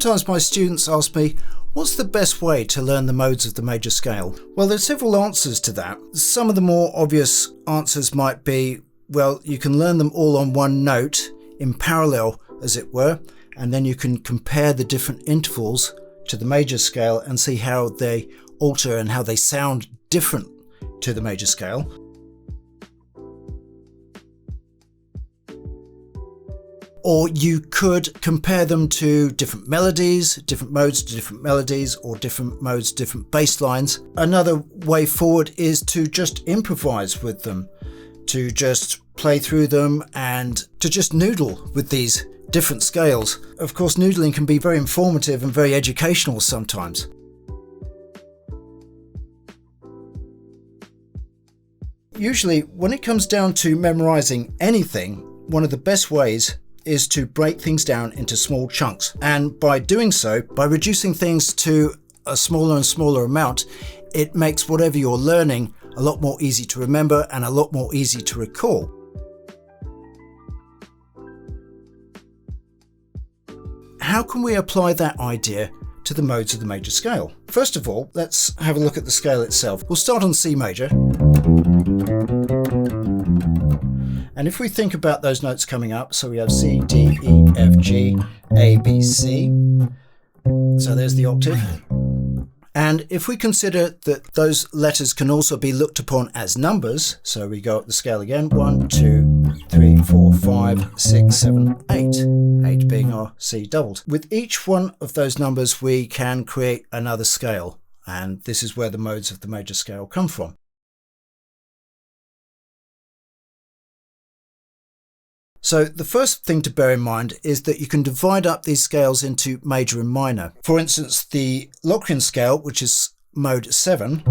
Sometimes my students ask me, what's the best way to learn the modes of the major scale? Well, there's several answers to that. Some of the more obvious answers might be, well, you can learn them all on one note, in parallel as it were, and then you can compare the different intervals to the major scale and see how they alter and how they sound different to the major scale. Or you could compare them to different melodies, different modes to different melodies, or different modes, different bass lines. Another way forward is to just improvise with them, to just play through them and to just noodle with these different scales. Of course, noodling can be very informative and very educational sometimes. Usually, when it comes down to memorizing anything, one of the best ways is to break things down into small chunks. And by doing so, by reducing things to a smaller and smaller amount, it makes whatever you're learning a lot more easy to remember and a lot more easy to recall. How can we apply that idea to the modes of the major scale? First of all, let's have a look at the scale itself. We'll start on C major. And if we think about those notes coming up, so we have C, D, E, F, G, A, B, C. So there's the octave. And if we consider that those letters can also be looked upon as numbers, so we go up the scale again, 1, 2, 3, 4, 5, 6, 7, 8. 8 being our C doubled. With each one of those numbers, we can create another scale. And this is where the modes of the major scale come from. So the first thing to bear in mind is that you can divide up these scales into major and minor. For instance, the Locrian scale, which is mode 7,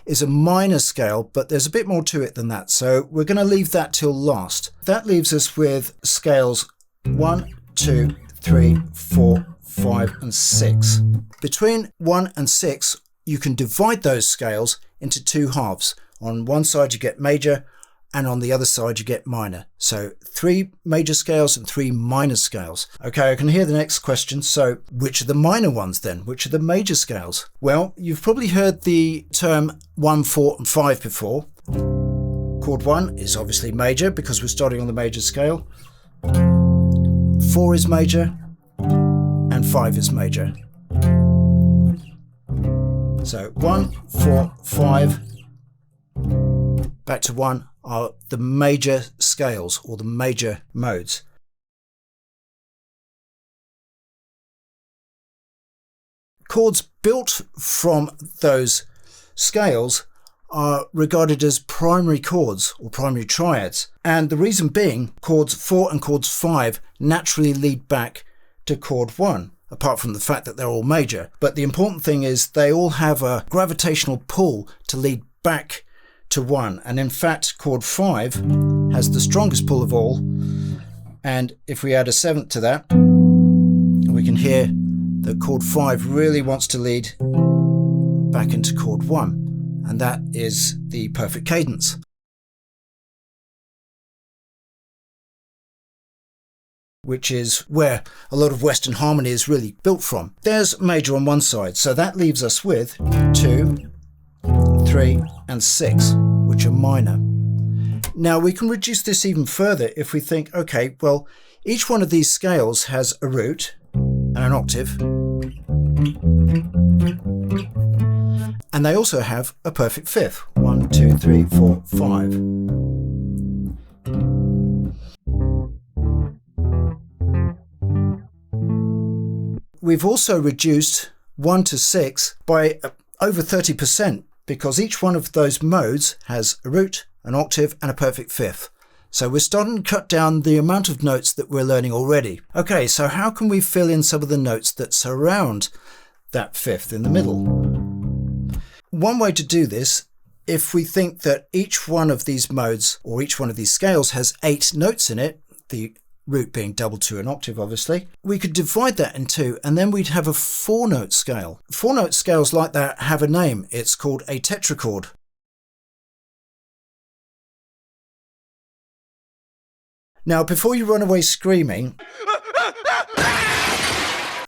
is a minor scale, but there's a bit more to it than that. So we're going to leave that till last. That leaves us with scales 1, 2, 3, 4, 5, and 6. Between 1 and 6, you can divide those scales into two halves. On one side you get major, and on the other side you get minor. So 3 major scales and 3 minor scales. Okay, I can hear the next question. So which are the minor ones then? Which are the major scales? Well, you've probably heard the term 1, 4 and 5 before. Chord 1 is obviously major because we're starting on the major scale. 4 is major and 5 is major. So 1, 4, 5, back to 1 are the major scales or the major modes. Chords built from those scales are regarded as primary chords or primary triads. And the reason being, chords 4 and chords 5 naturally lead back to chord 1, apart from the fact that they're all major. But the important thing is they all have a gravitational pull to lead back to 1, and in fact chord 5 has the strongest pull of all, and if we add a 7th to that, we can hear that chord 5 really wants to lead back into chord 1, and that is the perfect cadence. Which is where a lot of Western harmony is really built from. There's major on one side, so that leaves us with 2, 3 and 6, which are minor. Now we can reduce this even further if we think, okay, well, each one of these scales has a root and an octave, and they also have a perfect fifth. 1, 2, 3, 4, 5. We've also reduced 1 to 6 by over 30%. Because each one of those modes has a root, an octave, and a perfect fifth. So we're starting to cut down the amount of notes that we're learning already. Okay, so how can we fill in some of the notes that surround that fifth in the middle? One way to do this, if we think that each one of these modes or each one of these scales has 8 notes in it, the root being doubled to an octave obviously, we could divide that in 2 and then we'd have a 4-note scale. 4-note scales like that have a name. It's called a tetrachord. Now before you run away screaming,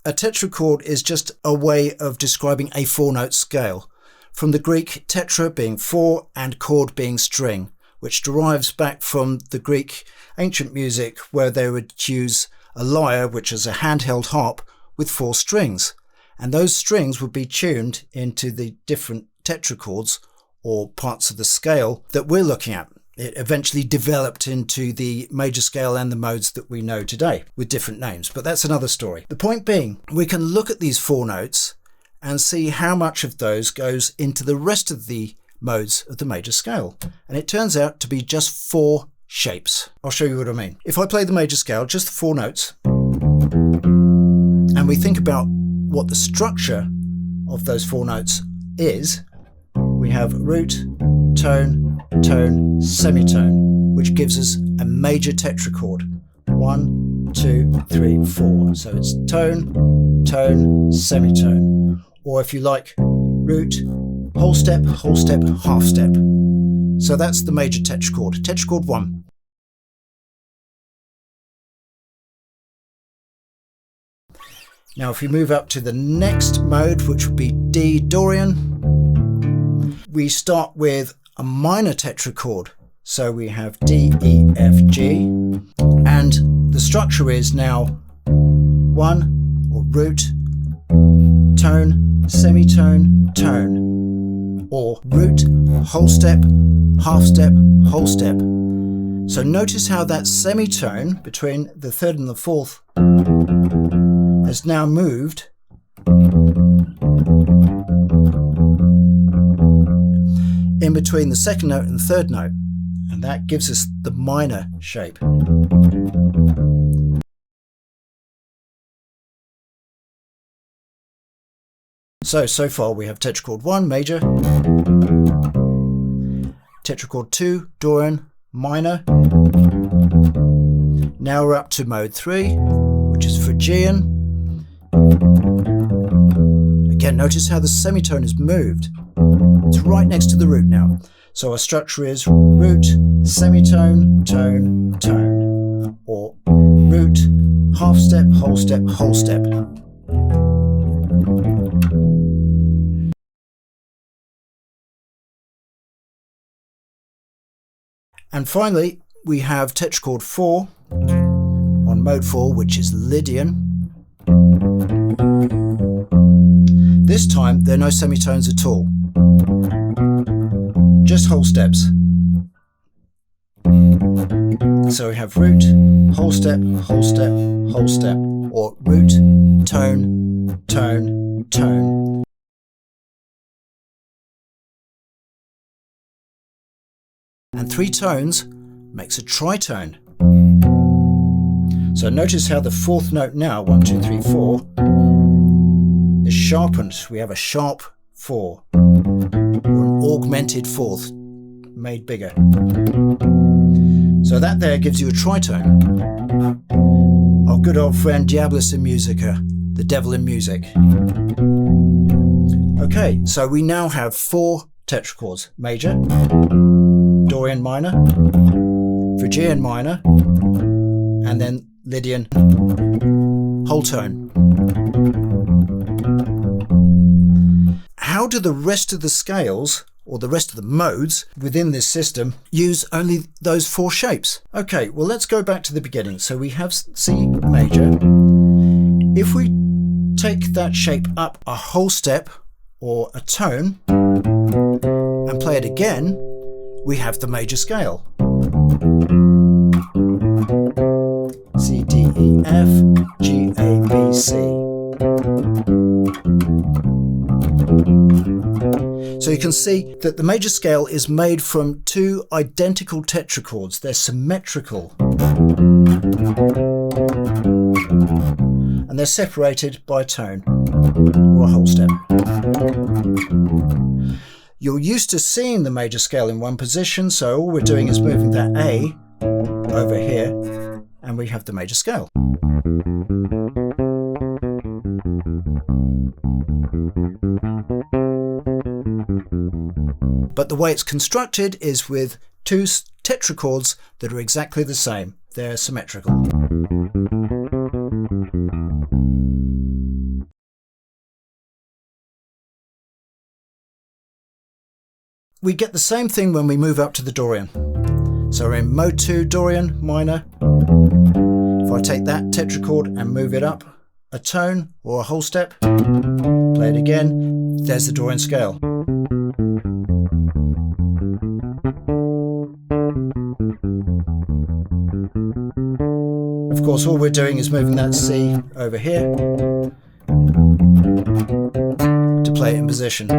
a tetrachord is just a way of describing a 4-note scale, from the Greek tetra being 4 and chord being string, which derives back from the Greek ancient music where they would use a lyre, which is a handheld harp with 4 strings, and those strings would be tuned into the different tetrachords or parts of the scale that we're looking at. It eventually developed into the major scale and the modes that we know today with different names, but that's another story. The point being, we can look at these 4 notes and see how much of those goes into the rest of the modes of the major scale. And it turns out to be just 4 shapes. I'll show you what I mean. If I play the major scale, just the 4 notes, and we think about what the structure of those 4 notes is, we have root, tone, tone, semitone, which gives us a major tetrachord. 1, 2, 3, 4. So it's tone, tone, semitone. Or if you like, root, whole step, half step. So that's the major tetrachord, tetrachord 1. Now if we move up to the next mode, which would be D Dorian, we start with a minor tetrachord. So we have D, E, F, G, and the structure is now 1, or root, tone, semitone, tone, or root, whole step, half step, whole step. So notice how that semitone between the 3rd and the 4th has now moved in between the 2nd note and the 3rd note, and that gives us the minor shape. So far we have tetrachord 1 major, tetrachord 2 Dorian minor. Now we're up to mode 3, which is Phrygian. Again, notice how the semitone has moved. It's right next to the root now. So our structure is root, semitone, tone, tone, or root, half step, whole step, whole step. And finally, we have tetrachord 4 on mode 4, which is Lydian. This time, there are no semitones at all, just whole steps. So we have root, whole step, whole step, whole step, or root, tone, tone, tone. And 3 tones makes a tritone. So notice how the 4th note now, 1, 2, 3, 4, is sharpened. We have a sharp 4, or an augmented 4th, made bigger. So that there gives you a tritone. Our good old friend Diabolus in Musica, the devil in music. Okay, so we now have 4 tetrachords: major, Dorian minor, Phrygian minor, and then Lydian whole tone. How do the rest of the scales, or the rest of the modes within this system, use only those 4 shapes? Okay, well let's go back to the beginning. So we have C major. If we take that shape up a whole step or a tone and play it again, we have the major scale. C, D, E, F, G, A, B, C. So you can see that the major scale is made from 2 identical tetrachords. They're symmetrical. And they're separated by a tone or a whole step. You're used to seeing the major scale in one position, so all we're doing is moving that A over here, and we have the major scale. But the way it's constructed is with 2 tetrachords that are exactly the same. They're symmetrical. we get the same thing when we move up to the Dorian. So we're in mode 2 Dorian minor. If I take that tetrachord and move it up a tone or a whole step, play it again, there's the Dorian scale. Of course, all we're doing is moving that C over here to play it in position.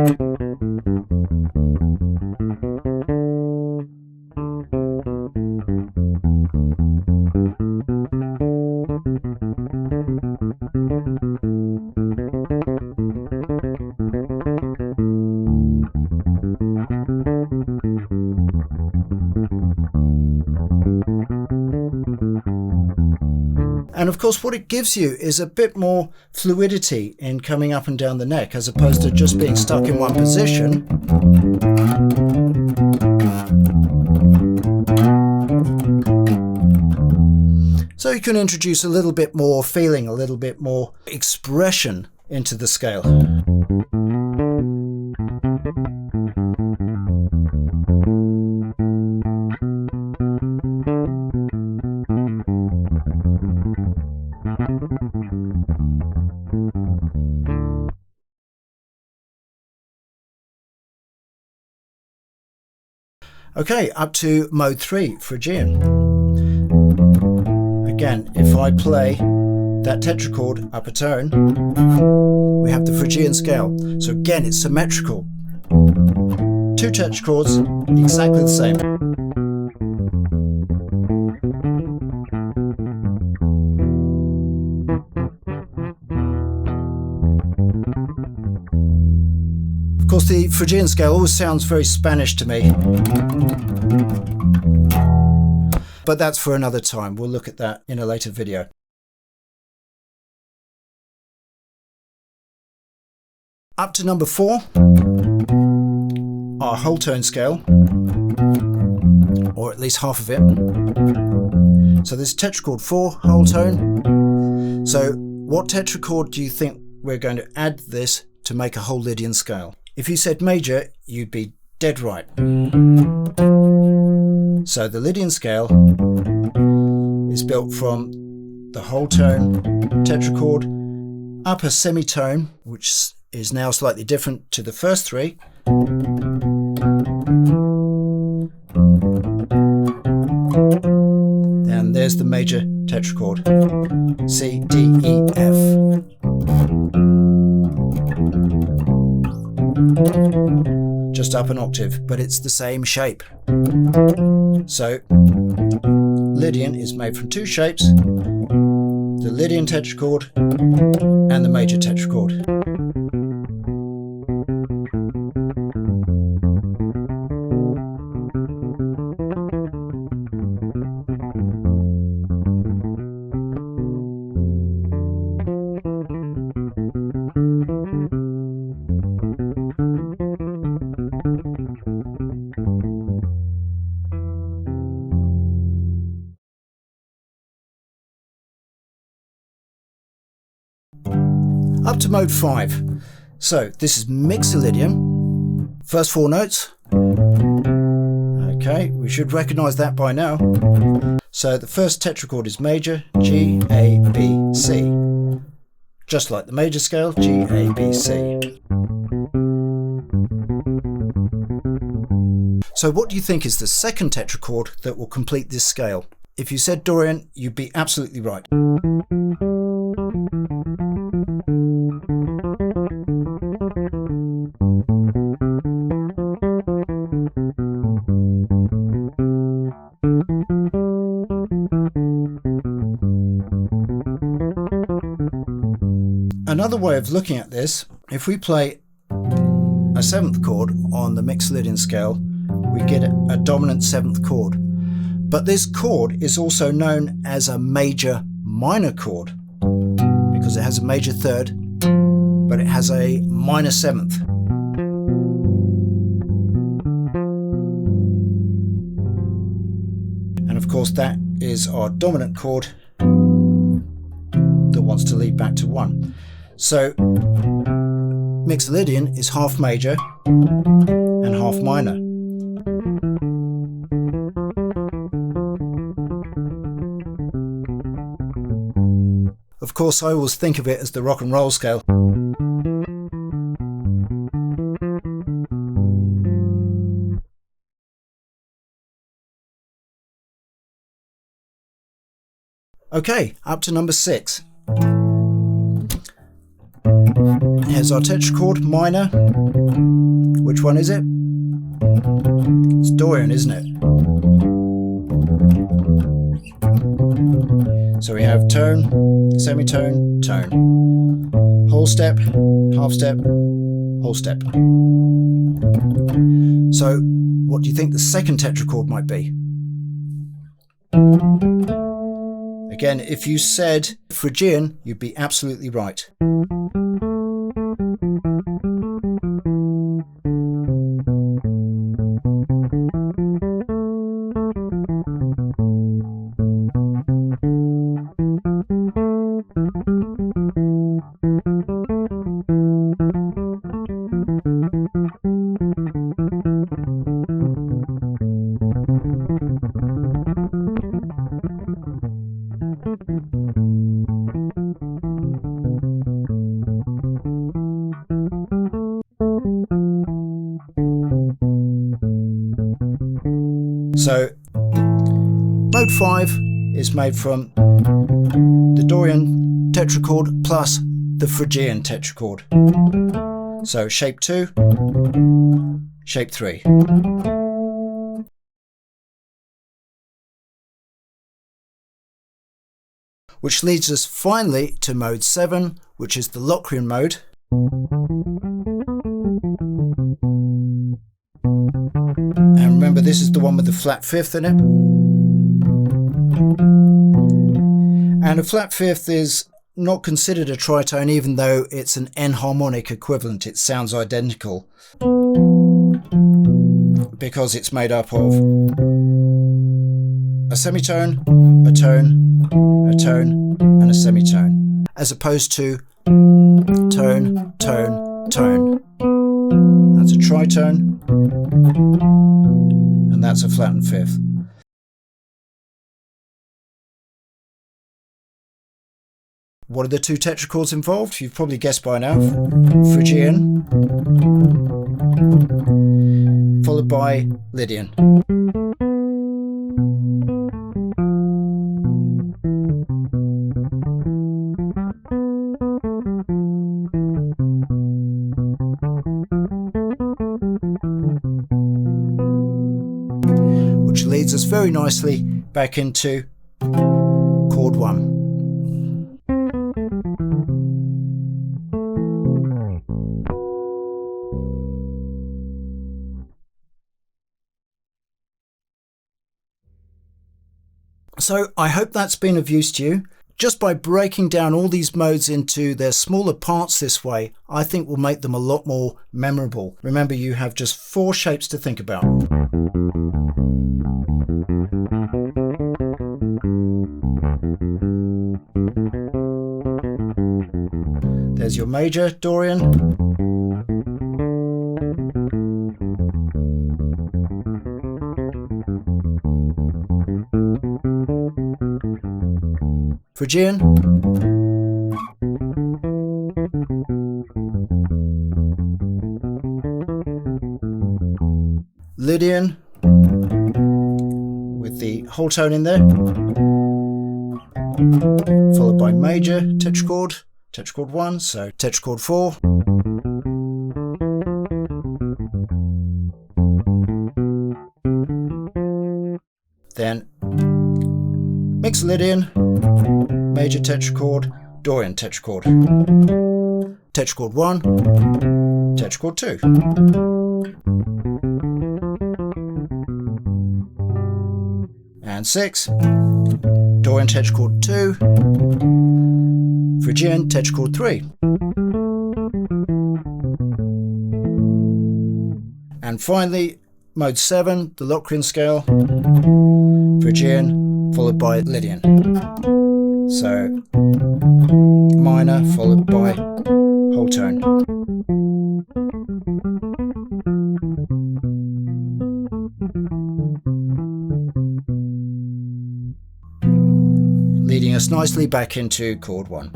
And of course, what it gives you is a bit more fluidity in coming up and down the neck, as opposed to just being stuck in one position. So you can introduce a little bit more feeling, a little bit more expression into the scale. Okay, up to mode 3, Phrygian. Again, if I play that tetrachord up a tone, we have the Phrygian scale. So again, it's symmetrical. 2 tetrachords, exactly the same. Of course, the Phrygian scale always sounds very Spanish to me. But that's for another time. We'll look at that in a later video. Up to number 4, our whole tone scale, or at least half of it. So this tetrachord 4, whole tone. So what tetrachord do you think we're going to add this to make a whole Lydian scale? If you said major, you'd be dead right. So the Lydian scale is built from the whole tone tetrachord up a semitone, which is now slightly different to the first 3. And there's the major tetrachord, C, D, E, F. Just up an octave, but it's the same shape. So Lydian is made from 2 shapes, the Lydian tetrachord and the major tetrachord. Up to mode 5. So this is Mixolydian. First 4 notes. Okay, we should recognize that by now. So the first tetrachord is major, G, A, B, C. Just like the major scale, G, A, B, C. So what do you think is the second tetrachord that will complete this scale? If you said Dorian, you'd be absolutely right. Another way of looking at this, if we play a 7th chord on the Mixolydian scale, we get a dominant 7th chord. But this chord is also known as a major minor chord because it has a major 3rd, but it has a minor 7th. And of course that is our dominant chord that wants to lead back to 1. So Mixolydian is half major and half minor. Of course, I always think of it as the rock and roll scale. Okay, up to number 6. Here's our tetrachord, minor. Which one is it? It's Dorian, isn't it? So we have tone, semitone, tone. Whole step, half step, whole step. So, what do you think the second tetrachord might be? Again, if you said Phrygian, you'd be absolutely right. So, mode 5 is made from the Dorian tetrachord plus the Phrygian tetrachord. So, shape 2, shape 3. Which leads us finally to mode 7, which is the Locrian mode. And remember, this is the one with the flat fifth in it. And a flat fifth is not considered a tritone, even though it's an enharmonic equivalent. It sounds identical because it's made up of a semitone, a tone, a tone, and a semitone, as opposed to tone, tone, tone. That's a tritone, and that's a flattened fifth. What are the two tetrachords involved? You've probably guessed by now. Phrygian, followed by Lydian. Which leads us very nicely back into chord 1. So I hope that's been of use to you. Just by breaking down all these modes into their smaller parts this way, I think will make them a lot more memorable. Remember, you have just 4 shapes to think about. There's your major Dorian. Phrygian. Lydian, with the whole tone in there, followed by major tetrachord, tetrachord 1, so tetrachord 4. Then mixed Lydian, major tetrachord, Dorian tetrachord. Tetrachord 1, tetrachord 2. And 6, Dorian tetrachord 2, Phrygian tetrachord 3. And finally, mode 7, the Locrian scale, Phrygian followed by Lydian. So minor followed by whole tone. Leading us nicely back into chord 1.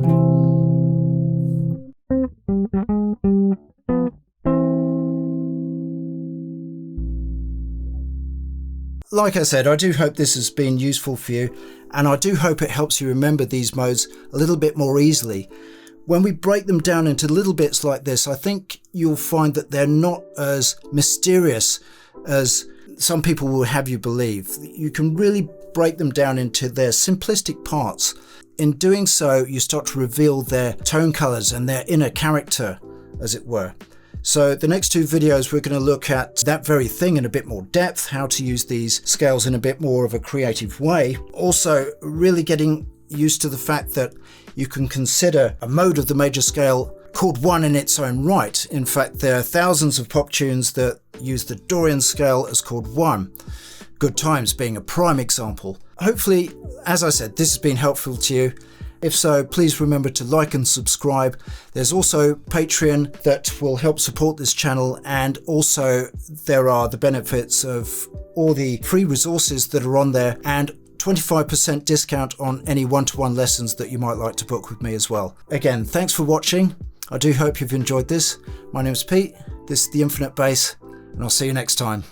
Like I said, I do hope this has been useful for you, and I do hope it helps you remember these modes a little bit more easily. When we break them down into little bits like this, I think you'll find that they're not as mysterious as some people will have you believe. You can really break them down into their simplistic parts. In doing so, you start to reveal their tone colors and their inner character, as it were. So the next 2 videos, we're going to look at that very thing in a bit more depth, how to use these scales in a bit more of a creative way. Also, really getting used to the fact that you can consider a mode of the major scale chord 1 in its own right. In fact, there are thousands of pop tunes that use the Dorian scale as chord 1. Good Times being a prime example. Hopefully, as I said, this has been helpful to you. If so, please remember to like and subscribe. There's also Patreon that will help support this channel, and also there are the benefits of all the free resources that are on there, and 25% discount on any one-to-one lessons that you might like to book with me as well. Again, thanks for watching. I do hope you've enjoyed this. My name is Pete, this is The Infinite Bass, and I'll see you next time.